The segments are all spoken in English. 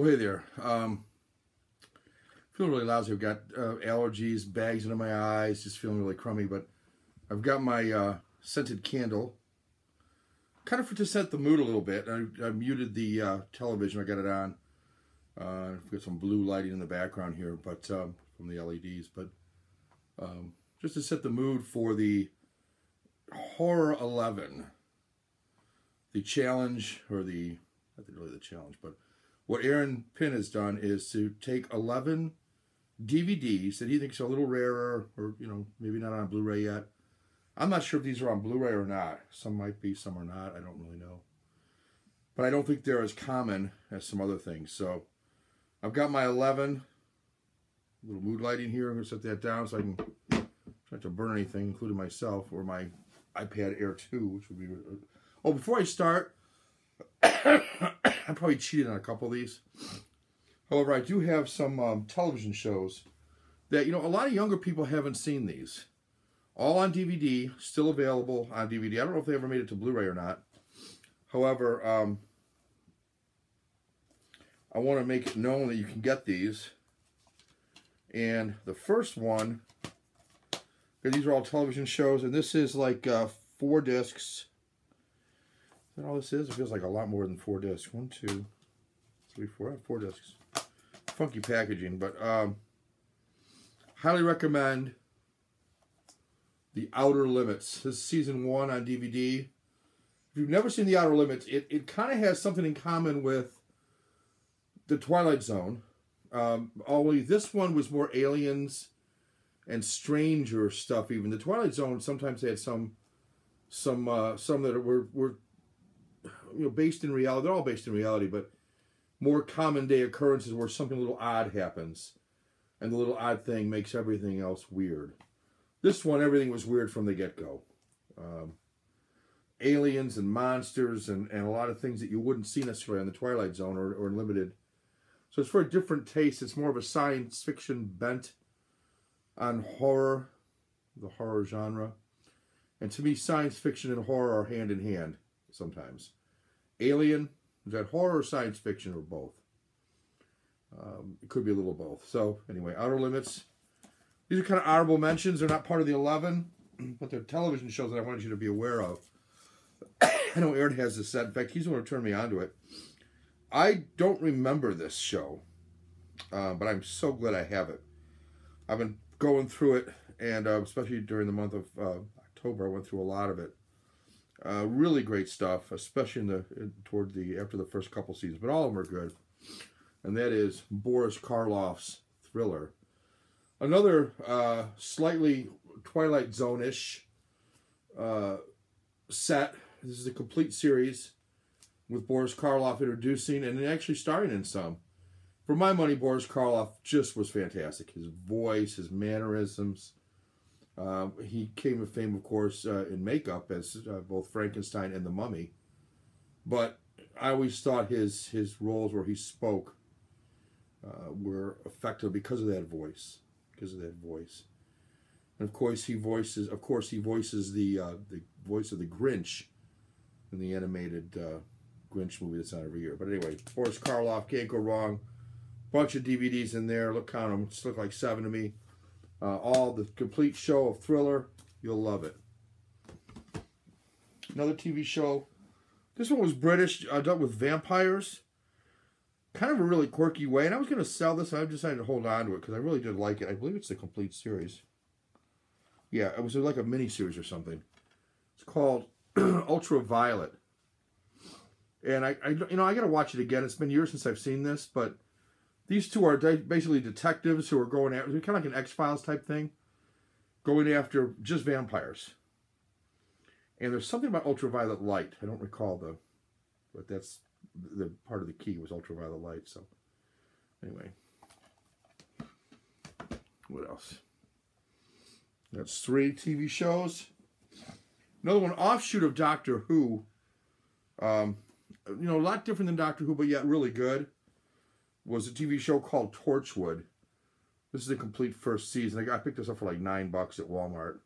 Well, hey there. Feeling really lousy. I've got allergies, bags under my eyes, just feeling really crummy. But I've got my scented candle, kind of to set the mood a little bit. I muted the television. I got it on. I've got some blue lighting in the background here, but from the LEDs. But just to set the mood for the Horror 11, the challenge, or the not really the challenge, but what Pynn has done is to take 11 DVDs that he thinks are a little rarer, or, you know, maybe not on Blu-ray yet. I'm not sure if these are on Blu-ray or not. Some might be, some are not. I don't really know. But I don't think they're as common as some other things. So I've got my 11. Little mood lighting here. I'm going to set that down so I can try not to burn anything, including myself, or my iPad Air 2, which would be... Oh, before I start, I probably cheated on a couple of these. However, I do have some television shows that, you know, a lot of younger people haven't seen these. All on DVD, still available on DVD. I don't know if they ever made it to Blu-ray or not. However, I want to make it known that you can get these. And the first one, these are all television shows, and this is like 4 discs. Is that all this is? It feels like a lot more than 4 discs. 1, 2, 3, 4. 4 discs. Funky packaging, but highly recommend The Outer Limits. This is season 1 on DVD. If you've never seen The Outer Limits, it kind of has something in common with The Twilight Zone. Only this one was more aliens and stranger stuff. Even The Twilight Zone, sometimes they had some that were you know, based in reality. They're all based in reality, but more common day occurrences where something a little odd happens, and the little odd thing makes everything else weird. This one, everything was weird from the get-go. Aliens and monsters and a lot of things that you wouldn't see necessarily on the Twilight Zone or limited. So it's for a different taste. It's more of a science fiction bent on horror, the horror genre. And to me, science fiction and horror are hand in hand sometimes. Alien, is that horror or science fiction, or both? It could be a little both. So anyway, Outer Limits. These are kind of honorable mentions. They're not part of the 11, but they're television shows that I wanted you to be aware of. I know Aaron has this set. In fact, he's the one who turned me on to it. I don't remember this show, but I'm so glad I have it. I've been going through it, and especially during the month of October, I went through a lot of it. Really great stuff, especially after the first couple seasons, but all of them are good. And that is Boris Karloff's Thriller. Another slightly Twilight Zone-ish set. This is a complete series with Boris Karloff introducing and actually starring in some. For my money, Boris Karloff just was fantastic. His voice, his mannerisms. He came to fame, of course, in makeup as both Frankenstein and the Mummy. But I always thought his roles where he spoke were effective because of that voice. And of course, he voices the voice of the Grinch in the animated Grinch movie that's on every year. But anyway, Boris Karloff, can't go wrong. Bunch of DVDs in there. Count them. Just look like 7 to me. All the complete show of Thriller. You'll love it. Another TV show. This one was British. Dealt with vampires. Kind of a really quirky way. And I was going to sell this. And I decided to hold on to it because I really did like it. I believe it's the complete series. Yeah, it was like a mini-series or something. It's called Ultraviolet. And I got to watch it again. It's been years since I've seen this, but these two are basically detectives who are going after, kind of like an X-Files type thing, going after just vampires. And there's something about ultraviolet light. I don't recall but that's the part of the key was ultraviolet light. So anyway, what else? That's 3 TV shows. Another one, offshoot of Doctor Who. A lot different than Doctor Who, but yet really good. Was a TV show called Torchwood. This is the complete first season. I picked this up for like $9 at Walmart.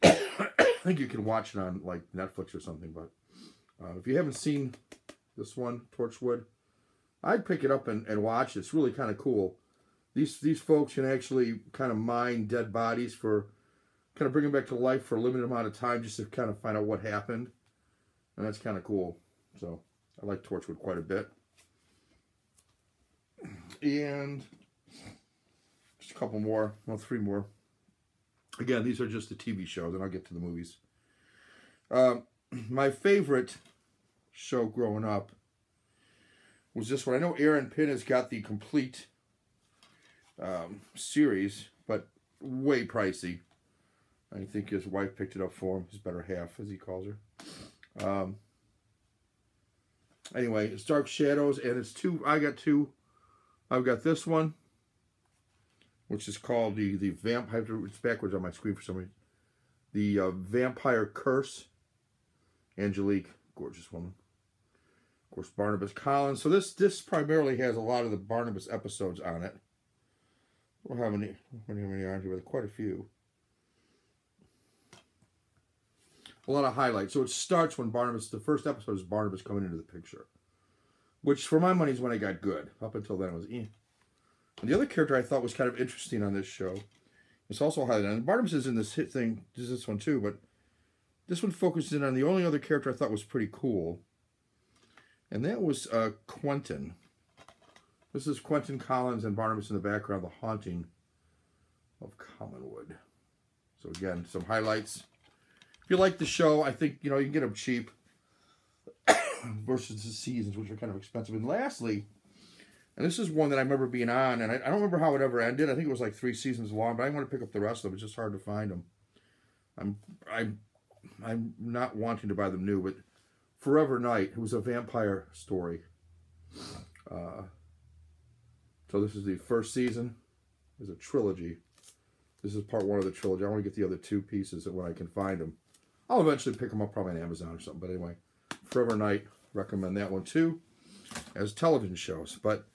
I think you can watch it on like Netflix or something, but if you haven't seen This one, Torchwood. I'd pick it up and watch it. It's really kind of cool. These folks can actually kind of mine dead bodies for, kind of bring them back to life for a limited amount of time just to kind of find out what happened. And that's kind of cool. So I like Torchwood quite a bit. And just a couple more, well, 3 more. Again, these are just the TV shows, and I'll get to the movies. My favorite show growing up was this one. I know Aaron Pynn has got the complete series, but way pricey. I think his wife picked it up for him, his better half, as he calls her. Anyway, it's Dark Shadows, and it's 2. I got 2. I've got this one, which is called the Vampire. It's backwards on my screen for some reason. The Vampire Curse. Angelique, gorgeous woman. Of course, Barnabas Collins. So this primarily has a lot of the Barnabas episodes on it. Well, how many are here? Quite a few. A lot of highlights. So it starts when Barnabas, the first episode is Barnabas coming into the picture. Which, for my money, is when it got good. Up until then, it was eh. And the other character I thought was kind of interesting on this show, it's also highlighted. And Barnabas is in this hit thing, does this one too, but this one focuses in on the only other character I thought was pretty cool. And that was Quentin. This is Quentin Collins and Barnabas in the background, The Haunting of Collinwood. So again, some highlights. If you like the show, I think, you know, you can get them cheap versus the seasons, which are kind of expensive. And lastly, and this is one that I remember being on, and I don't remember how it ever ended. I think it was like 3 seasons long, but I want to pick up the rest of them. It's just hard to find them. I'm not wanting to buy them new, but Forever Night, it was a vampire story. So this is the first season. It's a trilogy. This is part 1 of the trilogy. I want to get the other 2 pieces when I can find them. I'll eventually pick them up probably on Amazon or something. But anyway, Forever Night, recommend that one too, as television shows. But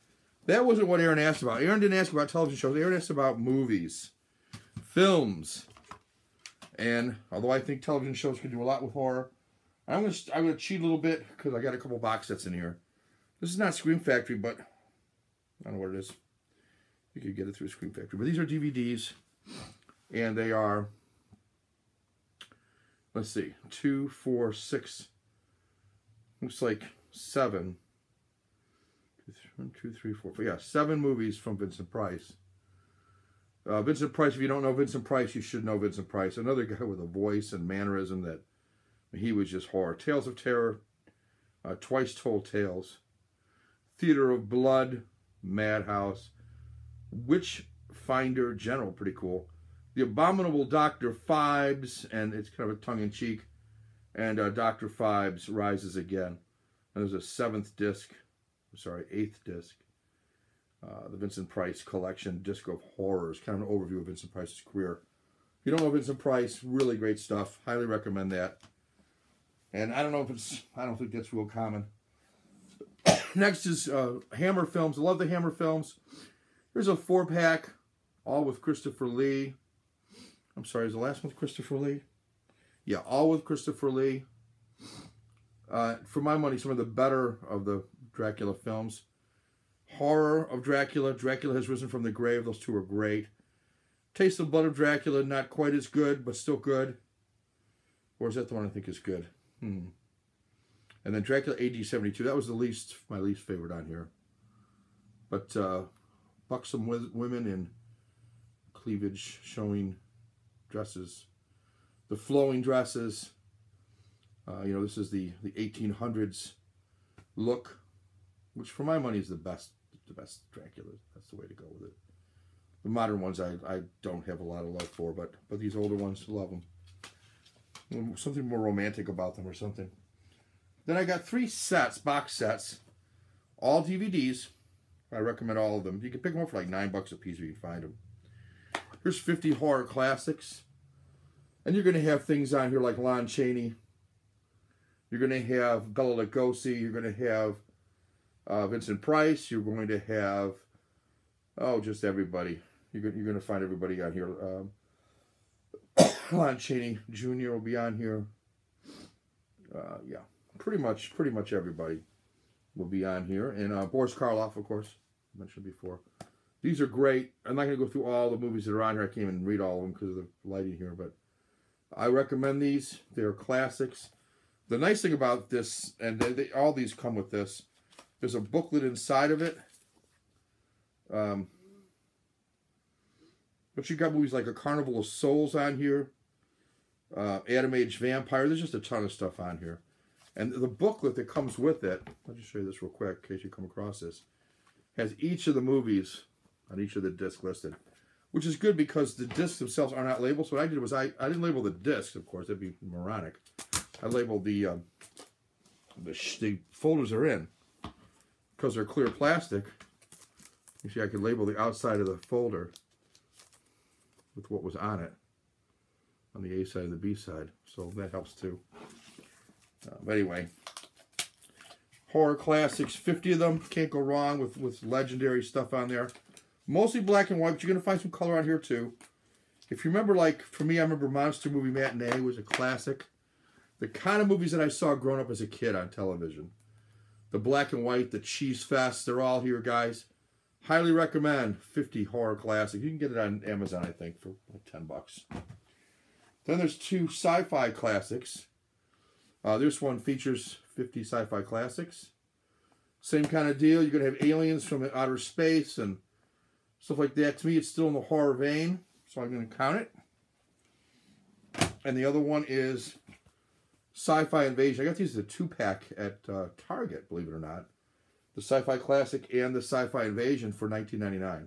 that wasn't what Aaron asked about. Aaron didn't ask about television shows. Aaron asked about movies, films. And although I think television shows can do a lot with horror, I'm gonna cheat a little bit because I got a couple box sets in here. This is not Scream Factory, but I don't know what it is. You could get it through Scream Factory. But these are DVDs, and they are, let's see, 2, 4, 6, looks like 7. 1, 2, 3, 4, 5. Yeah, 7 movies from Vincent Price. Vincent Price, if you don't know Vincent Price, you should know Vincent Price. Another guy with a voice and mannerism that he was just horror. Tales of Terror, Twice Told Tales, Theater of Blood, Madhouse, Witchfinder General, pretty cool. The Abominable Dr. Phibes, and it's kind of a tongue-in-cheek, and Dr. Phibes Rises Again. And there's a 8th disc, the Vincent Price Collection, Disc of Horrors, kind of an overview of Vincent Price's career. If you don't know Vincent Price, really great stuff. Highly recommend that. And I don't think that's real common. Next is Hammer Films. I love the Hammer Films. Here's a 4-pack, all with Christopher Lee. I'm sorry, is the last one with Christopher Lee? Yeah, all with Christopher Lee. For my money, some of the better of the Dracula films. Horror of Dracula. Dracula Has Risen from the Grave. Those 2 are great. Taste of Blood of Dracula, not quite as good, but still good. Or is that the one I think is good? And then Dracula AD 72. That was my least favorite on here. But buxom women in cleavage showing dresses. The flowing dresses. This is the 1800s look, which for my money is the best Dracula. That's the way to go with it. The modern ones I don't have a lot of love for, but these older ones, love them. Something more romantic about them or something. Then I got 3 sets, box sets, all DVDs. I recommend all of them. You can pick them up for like $9 a piece if you can find them. Here's 50 horror classics. And you're going to have things on here like Lon Chaney. You're going to have Bela Lugosi. You're going to have Vincent Price. You're going to have, just everybody. You're going to find everybody on here. Lon Chaney Jr. will be on here. Yeah, pretty much everybody. will be on here. And Boris Karloff, of course, I mentioned before. These are great. I'm not going to go through all the movies that are on here. I can't even read all of them because of the lighting here. But I recommend these. They're classics. The nice thing about this, and all these come with this, there's a booklet inside of it. But you got movies like A Carnival of Souls on here. Atom Age Vampire. There's just a ton of stuff on here. And the booklet that comes with it, I'll just show you this real quick in case you come across this, has each of the movies on each of the discs listed. Which is good because the discs themselves are not labeled. So what I did was I didn't label the discs, of course. That'd be moronic. I labeled the folders are in. Because they're clear plastic, you see I could label the outside of the folder with what was on it. On the A side and the B side. So that helps too. But anyway, horror classics, 50 of them. Can't go wrong with legendary stuff on there. Mostly black and white, but you're going to find some color on here too. If you remember, like, for me, I remember Monster Movie Matinee was a classic. The kind of movies that I saw growing up as a kid on television. The black and white, the cheese fest, they're all here, guys. Highly recommend 50 horror classics. You can get it on Amazon, I think, for like $10. Then there's 2 sci-fi classics. This one features 50 sci-fi classics. Same kind of deal. You're going to have aliens from outer space and stuff like that. To me, it's still in the horror vein, so I'm going to count it. And the other one is Sci-Fi Invasion. I got these as a 2-pack at Target, believe it or not. The Sci-Fi Classic and the Sci-Fi Invasion for $19.99.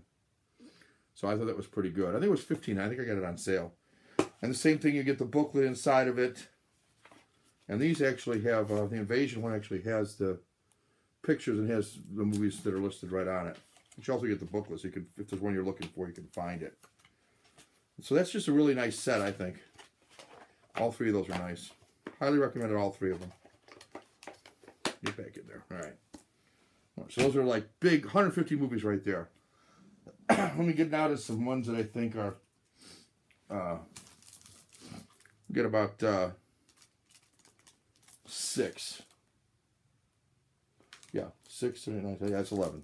So I thought that was pretty good. I think it was $15. I think I got it on sale. And the same thing, you get the booklet inside of it. And these actually have, the Invasion one actually has the pictures and has the movies that are listed right on it. You also get the booklet, so you can, if there's one you're looking for, you can find it. So that's just a really nice set, I think. All 3 of those are nice. Highly recommended all 3 of them. Get back in there. All right. So those are like big 150 movies right there. Let me get now to some ones that I think are, get about 6. Yeah, 6 and 9. Yeah, that's 11.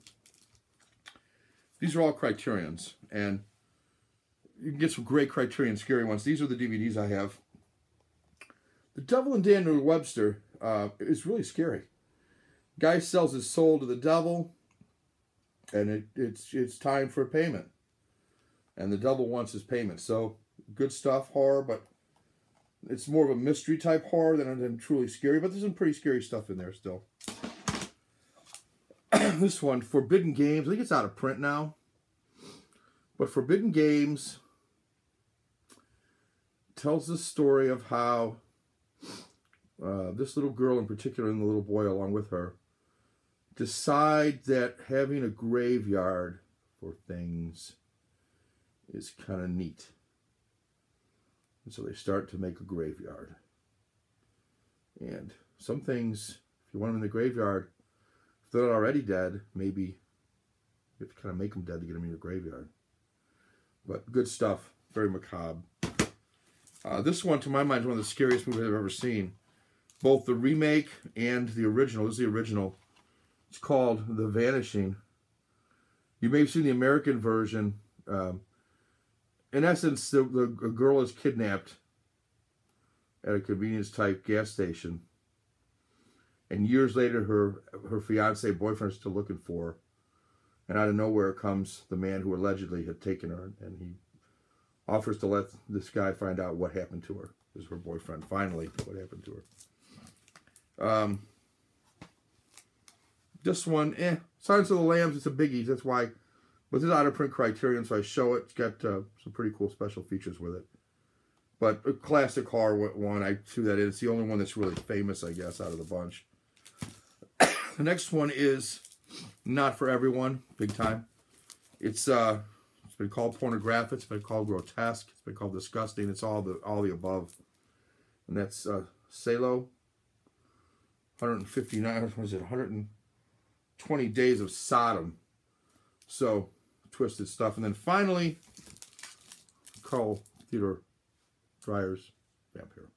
These are all Criterions, and you can get some great Criterion scary ones. These are the DVDs I have. The Devil and Daniel Webster is really scary. Guy sells his soul to the devil, and it's time for a payment. And the devil wants his payment. So, good stuff, horror, but it's more of a mystery type horror than truly scary, but there's some pretty scary stuff in there still. This one, Forbidden Games, I think it's out of print now. But Forbidden Games tells the story of how this little girl in particular, and the little boy along with her, decide that having a graveyard for things is kind of neat. And so they start to make a graveyard. And some things, if you want them in the graveyard, if they're not already dead, maybe you have to kind of make them dead to get them in your graveyard. But good stuff. Very macabre. This one, to my mind, is one of the scariest movies I've ever seen. Both the remake and the original. This is the original. It's called The Vanishing. You may have seen the American version. In essence, a girl is kidnapped at a convenience-type gas station. And years later, her fiance, boyfriend, is still looking for her. And out of nowhere comes the man who allegedly had taken her. And he offers to let this guy find out what happened to her. This is her boyfriend, finally, what happened to her. This one, Silence of the Lambs, it's a biggie. That's why. But this is out of print Criterion, so I show it. It's got some pretty cool special features with it. But a classic horror one, I threw that in. It's the only one that's really famous, I guess, out of the bunch. The next one is not for everyone, big time. It's been called pornographic. It's been called grotesque. It's been called disgusting. It's all the above. And that's Salo. 159. What is it? 120 Days of Sodom. So twisted stuff. And then finally, Carl Theodore Dreyer's Vampire.